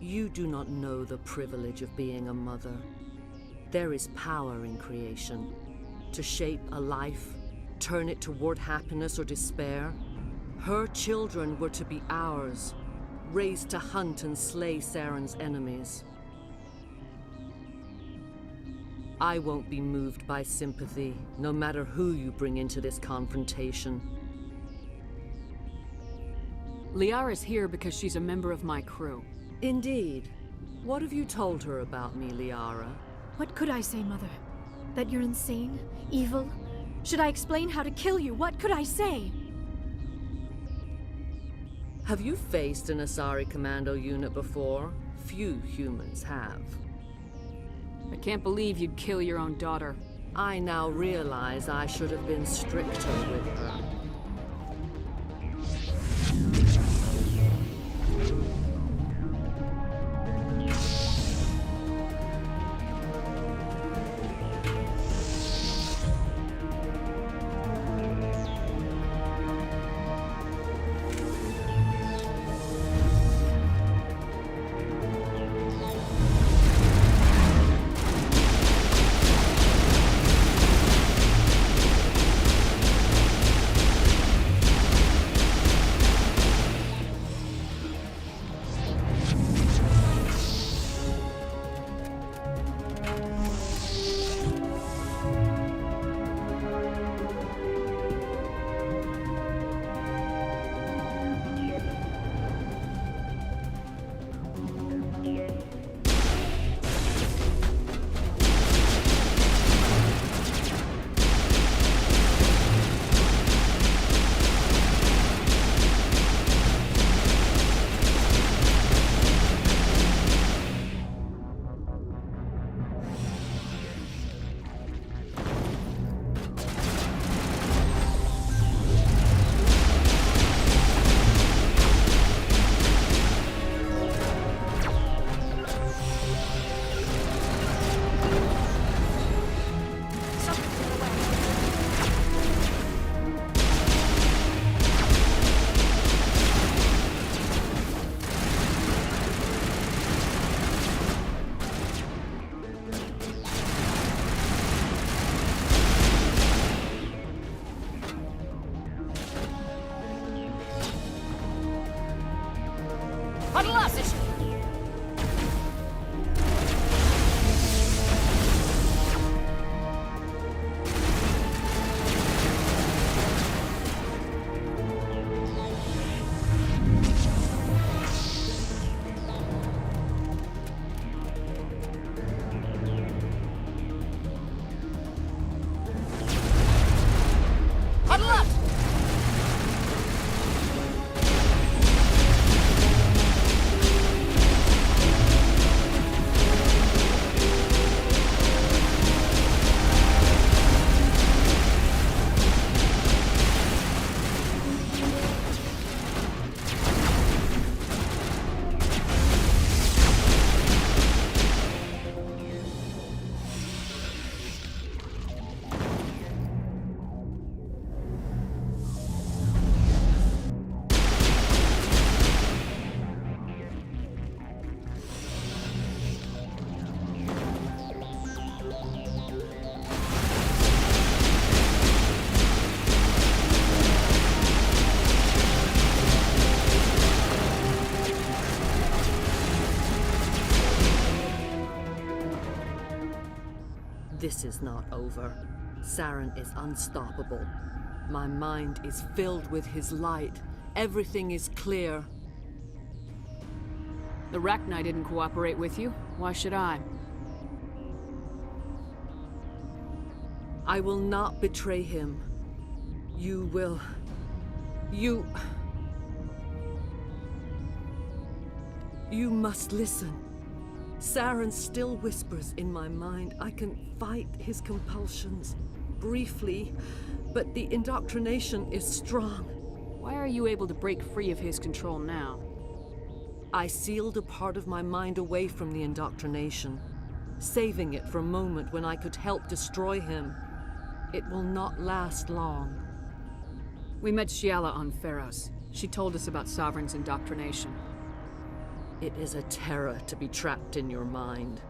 You do not know the privilege of being a mother. There is power in creation. To shape a life, turn it toward happiness or despair. Her children were to be ours, raised to hunt and slay Saren's enemies. I won't be moved by sympathy, no matter who you bring into this confrontation. Liara's here because she's a member of my crew. Indeed. What have you told her about me, Liara? What could I say, Mother? That you're insane? Evil? Should I explain how to kill you? What could I say? Have you faced an Asari commando unit before? Few humans have. I can't believe you'd kill your own daughter. I now realize I should have been stricter with her. This is not over. Saren is unstoppable. My mind is filled with his light. Everything is clear. The Rachni didn't cooperate with you. Why should I? I will not betray him. You will... You must listen. Saren still whispers in my mind. I can fight his compulsions, briefly, but the indoctrination is strong. Why are you able to break free of his control now? I sealed a part of my mind away from the indoctrination, saving it for a moment when I could help destroy him. It will not last long. We met Shiala on Pharos. She told us about Sovereign's indoctrination. It is a terror to be trapped in your mind,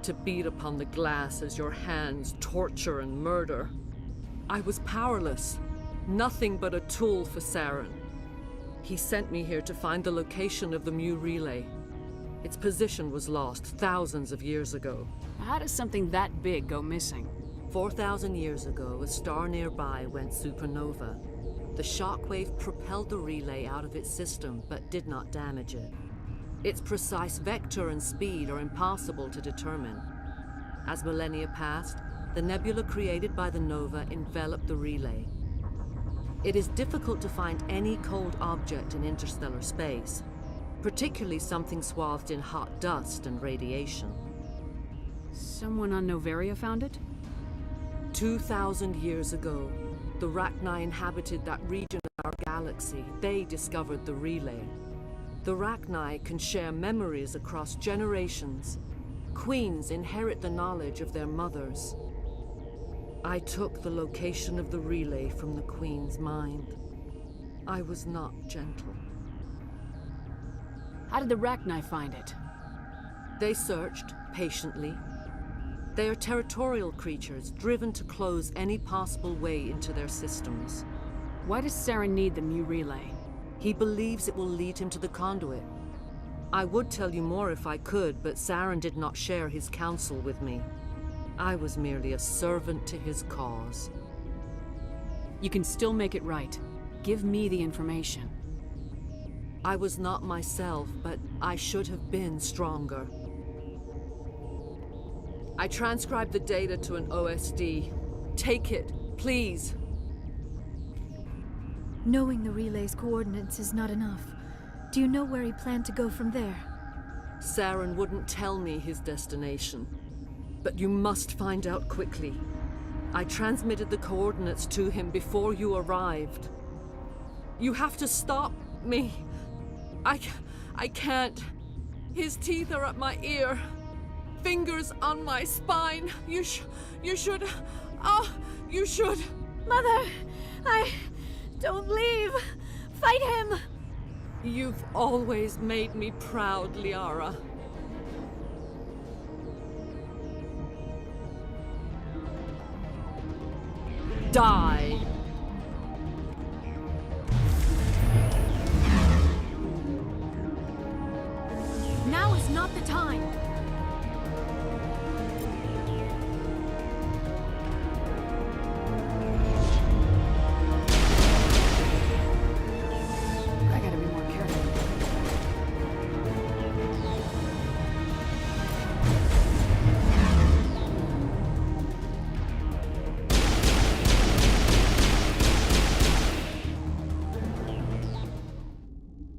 to beat upon the glass as your hands torture and murder. I was powerless, nothing but a tool for Saren. He sent me here to find the location of the Mu relay. Its position was lost thousands of years ago. How does something that big go missing? 4,000 years ago, a star nearby went supernova. The shockwave propelled the relay out of its system, but did not damage it. Its precise vector and speed are impossible to determine. As millennia passed, the nebula created by the nova enveloped the relay. It is difficult to find any cold object in interstellar space, particularly something swathed in hot dust and radiation. Someone on Noveria found it? 2,000 years ago, the Rachni inhabited that region of our galaxy. They discovered the relay. The Rachni can share memories across generations. Queens inherit the knowledge of their mothers. I took the location of the relay from the Queen's mind. I was not gentle. How did the Rachni find it? They searched, patiently. They are territorial creatures, driven to close any possible way into their systems. Why does Saren need the Mu relay? He believes it will lead him to the conduit. I would tell you more if I could, but Saren did not share his counsel with me. I was merely a servant to his cause. You can still make it right. Give me the information. I was not myself, but I should have been stronger. I transcribed the data to an OSD. Take it, please. Knowing the relay's coordinates is not enough. Do you know where he planned to go from there? Saren wouldn't tell me his destination. But you must find out quickly. I transmitted the coordinates to him before you arrived. You have to stop me. I can't. His teeth are at my ear. Fingers on my spine. You should. You should. Mother! Don't leave! Fight him! You've always made me proud, Liara. Die! Now is not the time! I gotta be more careful.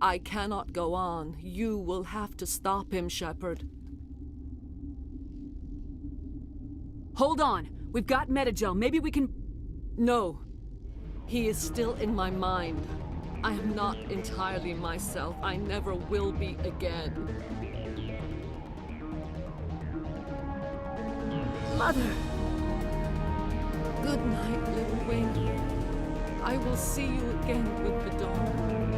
I cannot go on. You will have to stop him, Shepard. Hold on! We've got Metagel. Maybe we can... No. He is still in my mind. I am not entirely myself. I never will be again. Mother! Good night, little wing. I will see you again with the dawn.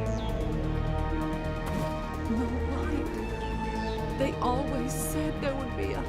No light. They always said there would be a...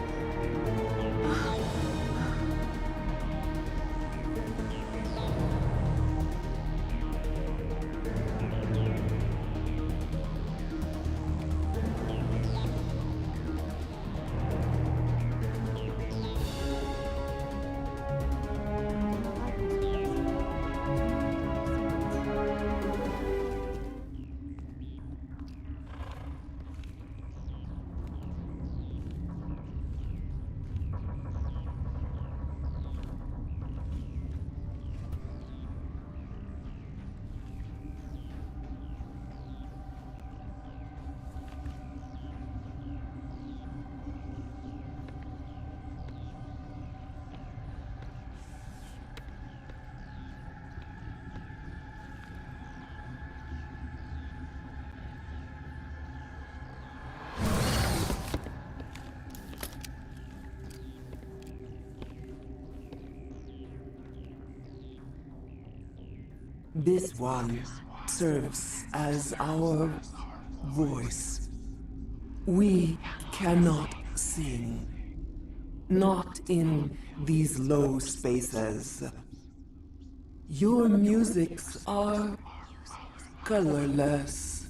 This one serves as our voice. We cannot sing. Not in these low spaces. Your musics are colorless.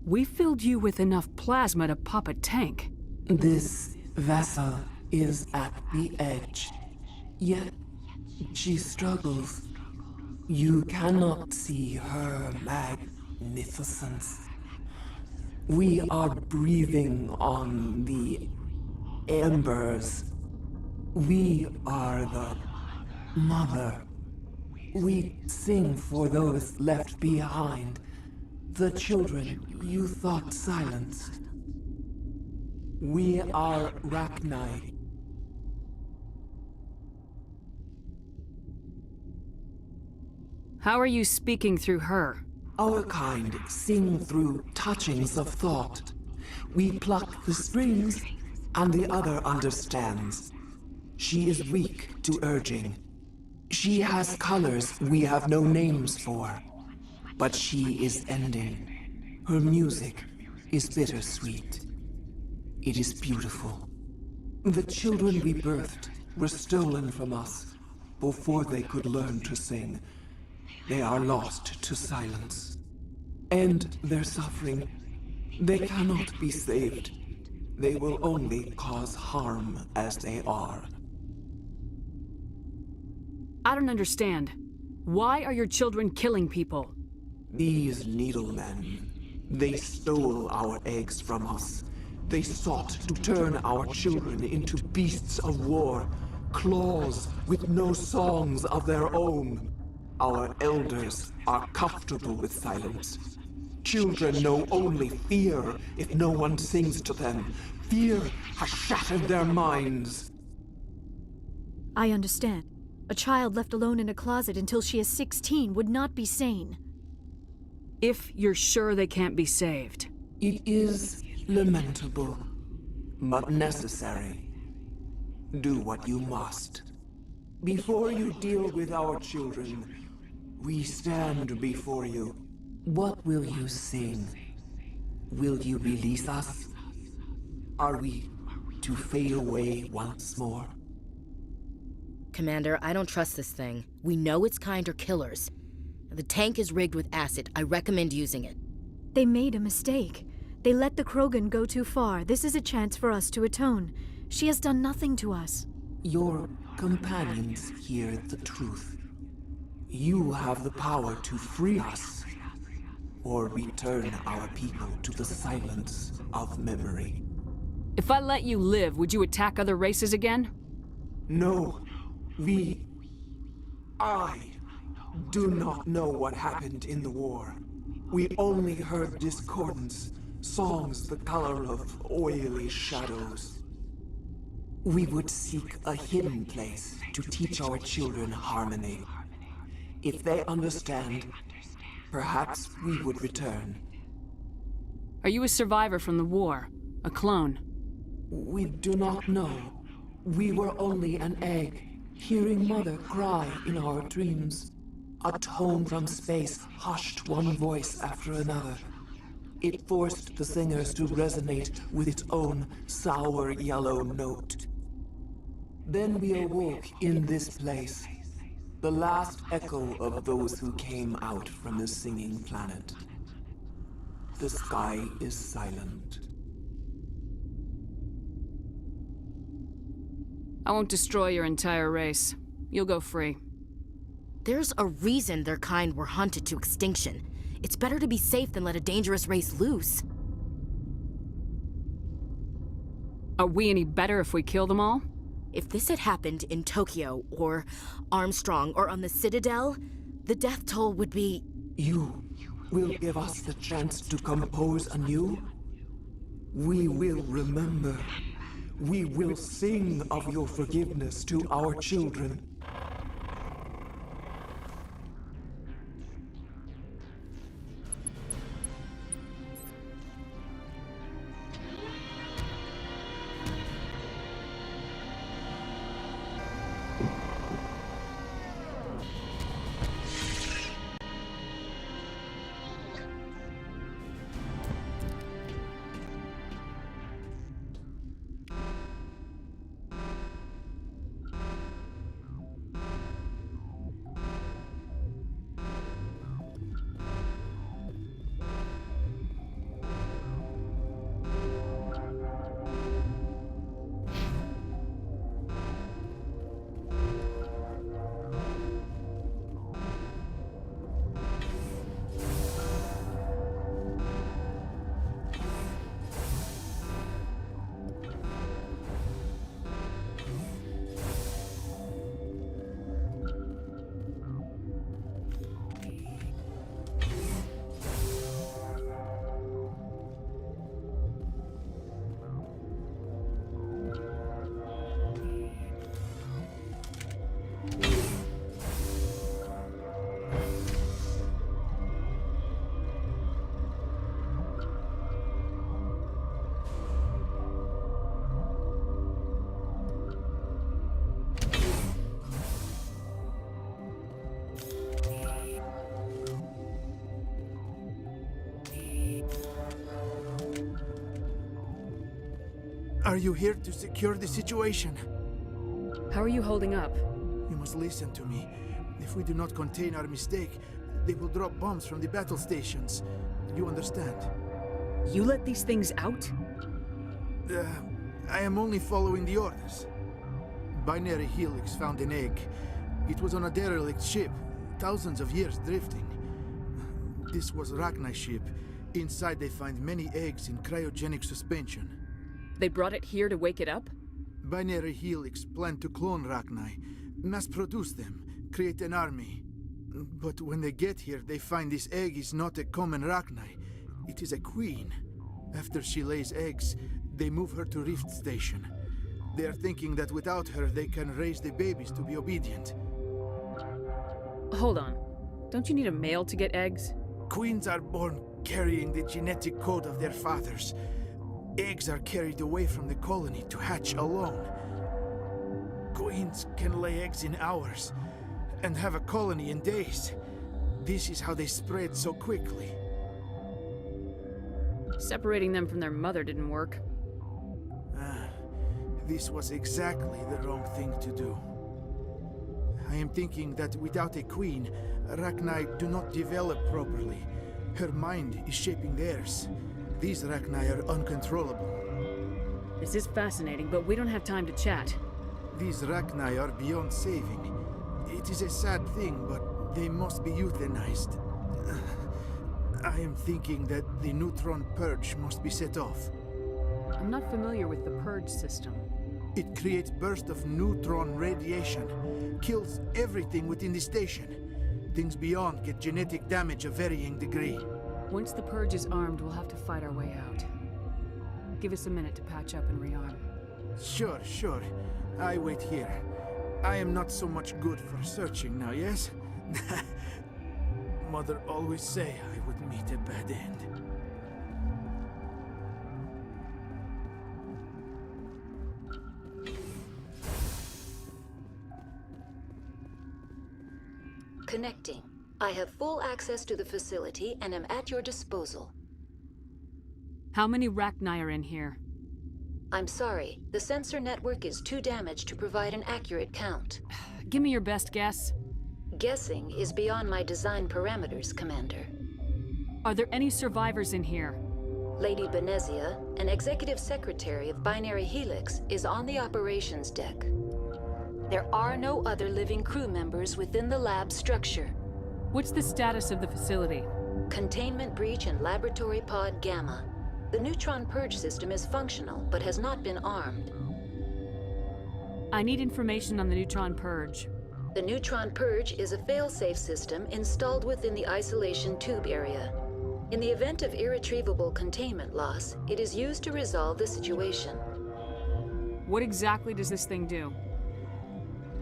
We filled you with enough plasma to pop a tank. This vessel is at the edge. Yet she struggles. You cannot see her magnificence. We are breathing on the embers. We are the mother. We sing for those left behind, the children you thought silenced. We are Rachni. How are you speaking through her? Our kind sing through touchings of thought. We pluck the strings, and the other understands. She is weak to urging. She has colors we have no names for. But she is ending. Her music is bittersweet. It is beautiful. The children we birthed were stolen from us before they could learn to sing. They are lost to silence. And their suffering, they cannot be saved. They will only cause harm as they are. I don't understand. Why are your children killing people? These needlemen, they stole our eggs from us. They sought to turn our children into beasts of war, claws with no songs of their own. Our elders are comfortable with silence. Children know only fear if no one sings to them. Fear has shattered their minds. I understand. A child left alone in a closet until she is 16 would not be sane. If you're sure they can't be saved. It is lamentable, but necessary. Do what you must. Before you deal with our children, we stand before you. What will you sing? Will you release us? Are we to fade away once more? Commander, I don't trust this thing. We know its kind are killers. The tank is rigged with acid. I recommend using it. They made a mistake. They let the Krogan go too far. This is a chance for us to atone. She has done nothing to us. Your companions hear the truth. You have the power to free us, or return our people to the silence of memory. If I let you live, would you attack other races again? No, I do not know what happened in the war. We only heard discordance, songs the color of oily shadows. We would seek a hidden place to teach our children harmony. If they understand, perhaps we would return. Are you a survivor from the war? A clone? We do not know. We were only an egg, hearing Mother cry in our dreams. A tone from space hushed one voice after another. It forced the singers to resonate with its own sour yellow note. Then we awoke in this place, the last echo of those who came out from the singing planet. The sky is silent. I won't destroy your entire race. You'll go free. There's a reason their kind were hunted to extinction. It's better to be safe than let a dangerous race loose. Are we any better if we kill them all? If this had happened in Tokyo, or Armstrong, or on the Citadel, the death toll would be... You will give us the chance to compose anew? We will remember. We will sing of your forgiveness to our children. Are you here to secure the situation? How are you holding up? You must listen to me. If we do not contain our mistake, they will drop bombs from the battle stations. You understand? You let these things out? I am only following the orders. Binary Helix found an egg. It was on a derelict ship, thousands of years drifting. This was Rachni's ship. Inside they find many eggs in cryogenic suspension. They brought it here to wake it up? Binary Helix planned to clone Rachni, mass-produce them, create an army. But when they get here, they find this egg is not a common Rachni. It is a queen. After she lays eggs, they move her to Rift Station. They are thinking that without her, they can raise the babies to be obedient. Hold on. Don't you need a male to get eggs? Queens are born carrying the genetic code of their fathers. Eggs are carried away from the colony to hatch alone. Queens can lay eggs in hours and have a colony in days. This is how they spread so quickly. Separating them from their mother didn't work. This was exactly the wrong thing to do. I am thinking that without a queen, Rachni do not develop properly. Her mind is shaping theirs. These Rachni are uncontrollable. This is fascinating, but we don't have time to chat. These Rachni are beyond saving. It is a sad thing, but they must be euthanized. I am thinking that the neutron purge must be set off. I'm not familiar with the purge system. It creates bursts of neutron radiation, kills everything within the station. Things beyond get genetic damage of varying degree. Once the purge is armed, we'll have to fight our way out. Give us a minute to patch up and rearm. Sure. I wait here. I am not so much good for searching now, yes? Mother always say I would meet a bad end. Connecting. I have full access to the facility and am at your disposal. How many Rachni are in here? I'm sorry, the sensor network is too damaged to provide an accurate count. Give me your best guess. Guessing is beyond my design parameters, Commander. Are there any survivors in here? Lady Benezia, an executive secretary of Binary Helix, is on the operations deck. There are no other living crew members within the lab structure. What's the status of the facility? Containment breach in Laboratory Pod Gamma. The neutron purge system is functional, but has not been armed. I need information on the neutron purge. The neutron purge is a fail-safe system installed within the isolation tube area. In the event of irretrievable containment loss, it is used to resolve the situation. What exactly does this thing do?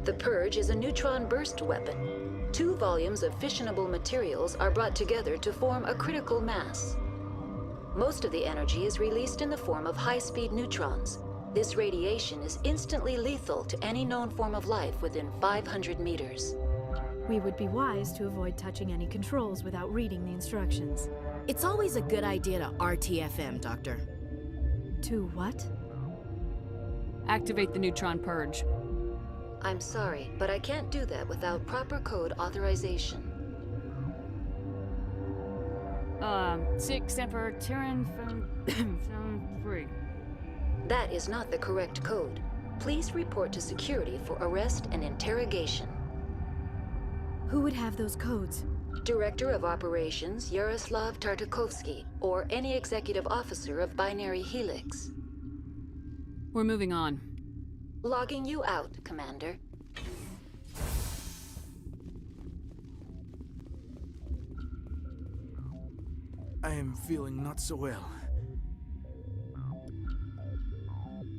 The purge is a neutron burst weapon. 2 volumes of fissionable materials are brought together to form a critical mass. Most of the energy is released in the form of high-speed neutrons. This radiation is instantly lethal to any known form of life within 500 meters. We would be wise to avoid touching any controls without reading the instructions. It's always a good idea to RTFM, Doctor. To what? Activate the neutron purge. I'm sorry, but I can't do that without proper code authorization. 6 Emperor Tyrann from 3. That is not the correct code. Please report to security for arrest and interrogation. Who would have those codes? Director of Operations Yaroslav Tartakovsky, or any executive officer of Binary Helix. We're moving on. Logging you out, Commander. I am feeling not so well.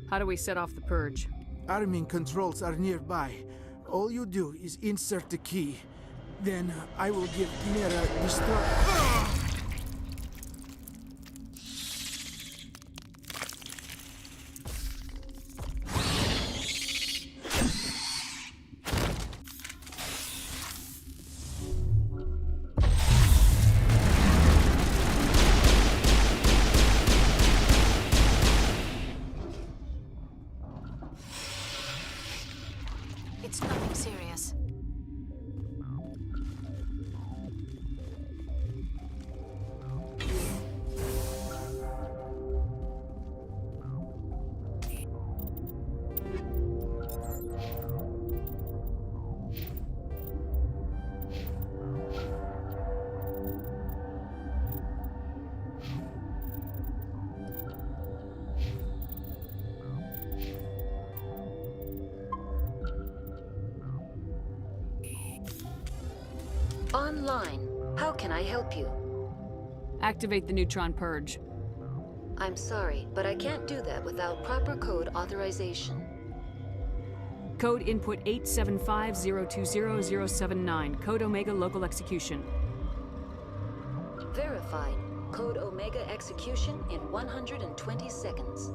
How do we set off the purge? Arming controls are nearby. All you do is insert the key. Then I will give Mira destruct. It's nothing serious. Online. How can I help you? Activate the neutron purge. I'm sorry, but I can't do that without proper code authorization. Code input 875020079. Code Omega local execution. Verified. Code Omega execution in 120 seconds.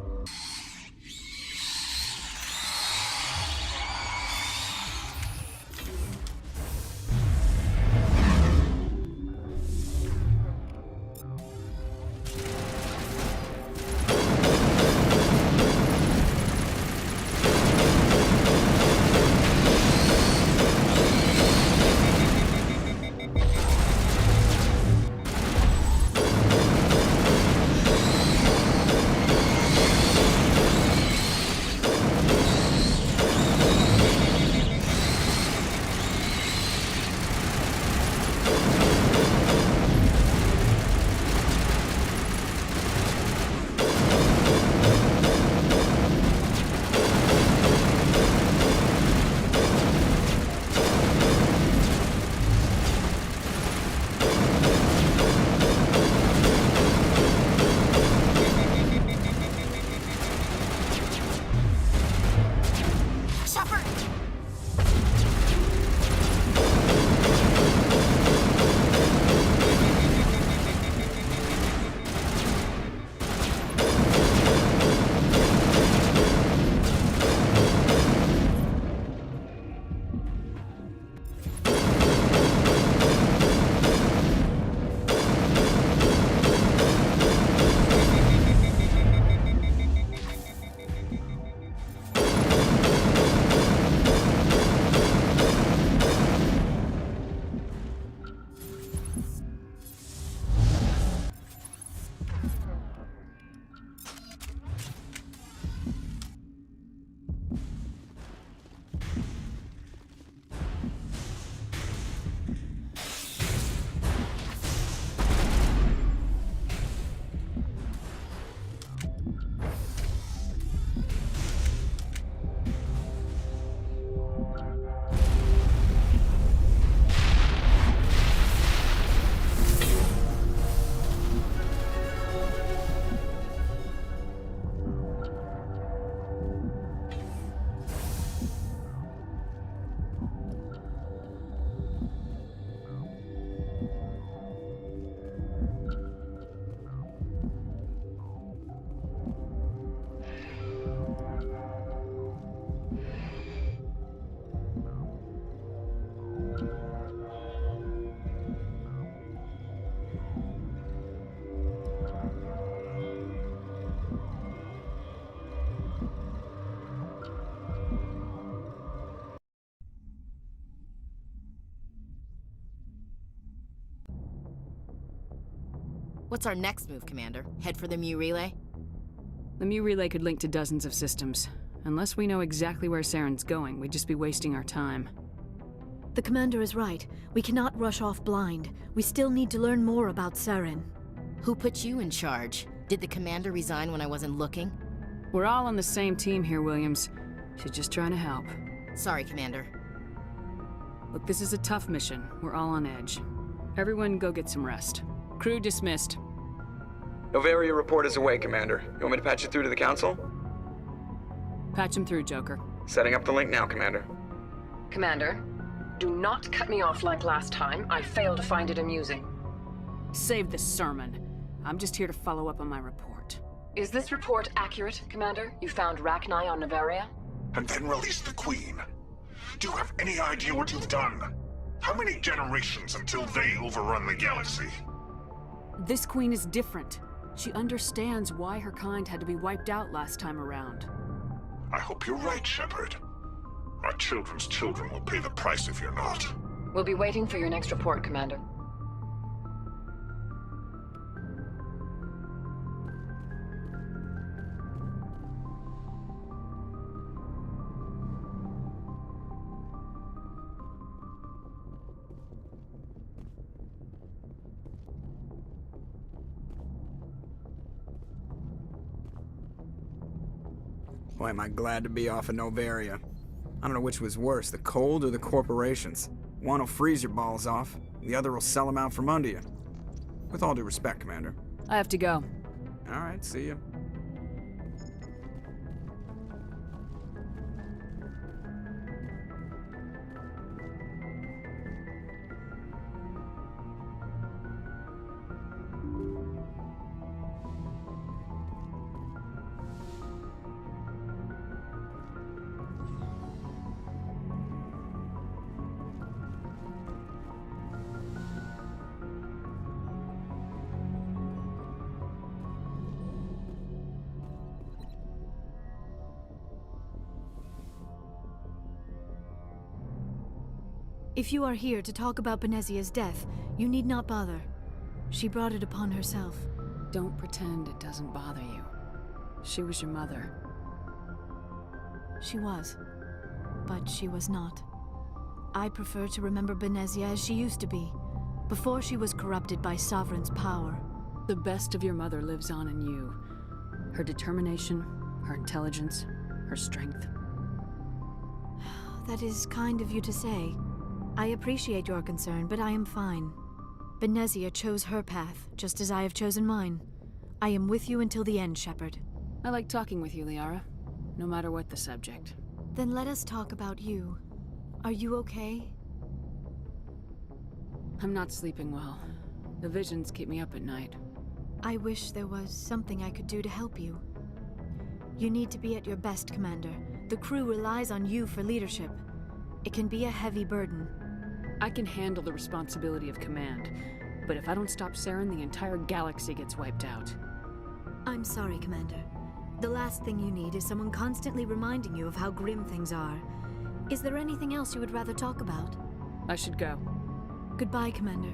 What's our next move, Commander? Head for the Mu relay? The Mu relay could link to dozens of systems. Unless we know exactly where Saren's going, we'd just be wasting our time. The commander is right. We cannot rush off blind. We still need to learn more about Saren. Who put you in charge? Did the commander resign when I wasn't looking? We're all on the same team here, Williams. She's just trying to help. Sorry, Commander. Look, this is a tough mission. We're all on edge. Everyone go get some rest. Crew dismissed. Noveria report is away, Commander. You want me to patch you through to the Council? Patch him through, Joker. Setting up the link now, Commander. Commander, do not cut me off like last time. I fail to find it amusing. Save the sermon. I'm just here to follow up on my report. Is this report accurate, Commander? You found Rachni on Noveria? And then released the Queen. Do you have any idea what you've done? How many generations until they overrun the galaxy? This Queen is different. She understands why her kind had to be wiped out last time around. I hope you're right, Shepard. My children's children will pay the price if you're not. We'll be waiting for your next report, Commander. Boy, am I glad to be off of Noveria. I don't know which was worse, the cold or the corporations. One will freeze your balls off, the other will sell them out from under you. With all due respect, Commander. I have to go. All right, see ya. If you are here to talk about Benezia's death, you need not bother. She brought it upon herself. Don't pretend it doesn't bother you. She was your mother. She was. But she was not. I prefer to remember Benezia as she used to be, before she was corrupted by Sovereign's power. The best of your mother lives on in you. Her determination, her intelligence, her strength. That is kind of you to say. I appreciate your concern, but I am fine. Benezia chose her path, just as I have chosen mine. I am with you until the end, Shepard. I like talking with you, Liara, no matter what the subject. Then let us talk about you. Are you okay? I'm not sleeping well. The visions keep me up at night. I wish there was something I could do to help you. You need to be at your best, Commander. The crew relies on you for leadership. It can be a heavy burden. I can handle the responsibility of command, but if I don't stop Saren, the entire galaxy gets wiped out. I'm sorry, Commander. The last thing you need is someone constantly reminding you of how grim things are. Is there anything else you would rather talk about? I should go. Goodbye, Commander.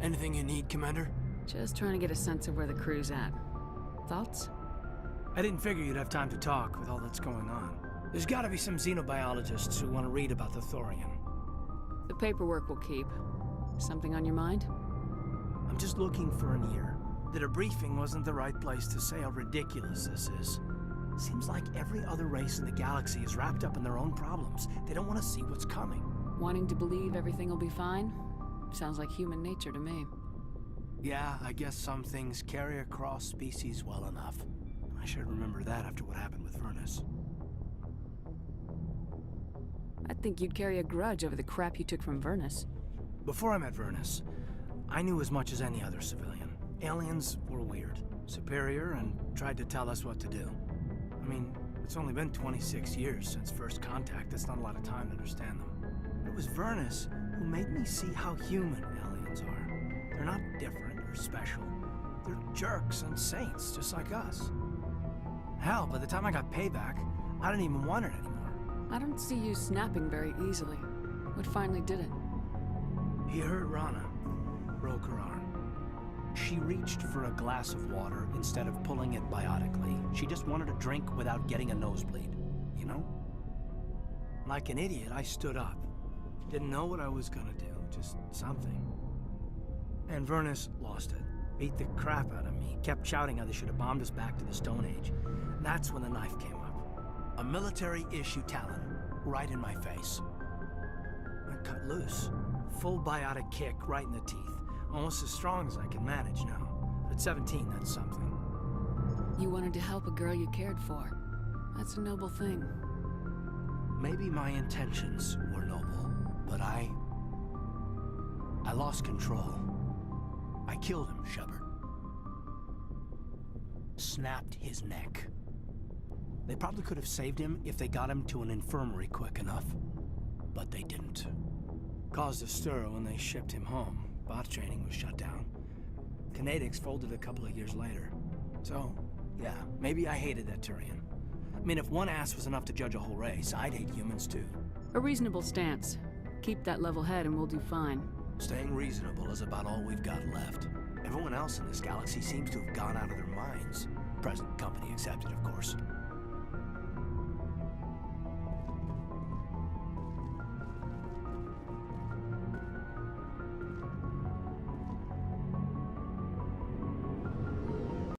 Anything you need, Commander? Just trying to get a sense of where the crew's at. Thoughts? I didn't figure you'd have time to talk with all that's going on. There's gotta be some xenobiologists who want to read about the Thorian. The paperwork will keep. Something on your mind? I'm just looking for an ear. The debriefing wasn't the right place to say how ridiculous this is. Seems like every other race in the galaxy is wrapped up in their own problems. They don't want to see what's coming. Wanting to believe everything will be fine? Sounds like human nature to me. Yeah, I guess some things carry across species well enough. I should remember that after what happened with Vernus. I think you'd carry a grudge over the crap you took from Vernus. Before I met Vernus, I knew as much as any other civilian. Aliens were weird, superior, and tried to tell us what to do. I mean, it's only been 26 years since first contact. That's not a lot of time to understand them. But it was Vernus who made me see how human aliens are. They're not different or special. They're jerks and saints, just like us. Hell, by the time I got payback, I didn't even want it anymore. I don't see you snapping very easily. What finally did it? He hurt Rana, broke her arm. She reached for a glass of water instead of pulling it biotically. She just wanted a drink without getting a nosebleed, you know? Like an idiot, I stood up. Didn't know what I was gonna do, just something. And Vernus lost it. Beat the crap out of me. Kept shouting how they should have bombed us back to the Stone Age. That's when the knife came up. A military-issue talon, right in my face. I cut loose. Full biotic kick right in the teeth. Almost as strong as I can manage now. At 17, that's something. You wanted to help a girl you cared for. That's a noble thing. Maybe my intentions were noble, but I lost control. I killed him, Shepard. Snapped his neck. They probably could have saved him if they got him to an infirmary quick enough. But they didn't. Caused a stir when they shipped him home. Bot training was shut down. Kinetics folded a couple of years later. So, yeah, maybe I hated that Turian. I mean, if one ass was enough to judge a whole race, I'd hate humans too. A reasonable stance. Keep that level head and we'll do fine. Staying reasonable is about all we've got left. Everyone else in this galaxy seems to have gone out of their minds. Present company accepted, of course.